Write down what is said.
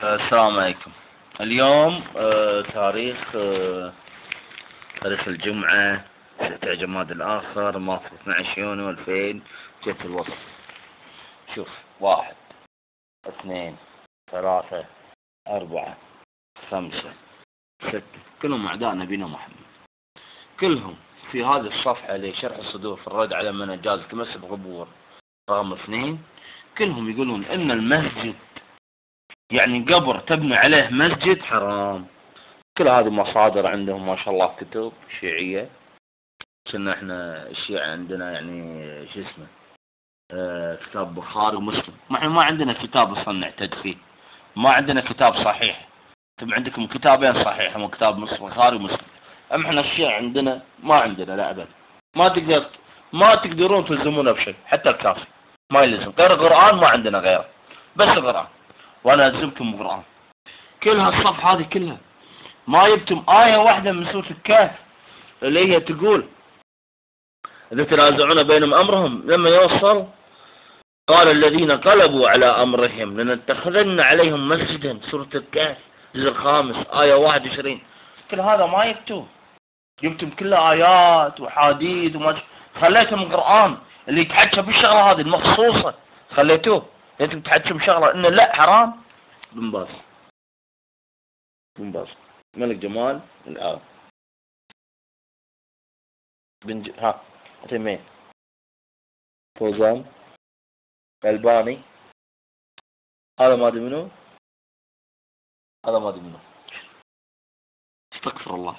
السلام عليكم. اليوم تاريخ الجمعة 6 جماد الآخر موافق 12 يونيو 2000. جت الوصف. شوف 1 2 3 4 5 6 كلهم أعداء نبينا محمد، كلهم في هذه الصفحة لشرح الصدور في الرد على من أجاز تمس بغبور رقم 2. كلهم يقولون إن المسجد يعني قبر تبني عليه مسجد حرام. كل هذه مصادر عندهم ما شاء الله، كتب شيعية. كنا احنا الشيعة عندنا يعني شو اسمه كتاب بخاري ومسلم. احنا ما عندنا كتاب اصلا نعتد فيه، ما عندنا كتاب صحيح. انتم عندكم كتابين صحيح، هم كتاب بخاري ومسلم. اما احنا الشيعة عندنا ما عندنا لا ابد. ما تقدرون تلزمونا بشيء، حتى الكافي ما يلزم. غير القرآن ما عندنا غيره، بس القرآن. وانا الزمكم القرآن. كل هالصف هذه كلها ما جبتم آية واحدة من سورة الكهف اللي هي تقول إذا تنازعون بينهم أمرهم لما يوصل قال الذين غلبوا على أمرهم لنتخذن عليهم مسجدا. سورة الكهف الجزء الخامس آية 21. كل هذا ما جبتم كلها آيات وحديث وما خليتم القرآن اللي يتحكى بالشغلة هذه المخصوصة خليتوه. انتم تحكوا بشغلة إنه لا حرام. بن باز ملك جمال الآن عثيمين فوزان الباني. هذا ما ادري منو، استغفر الله.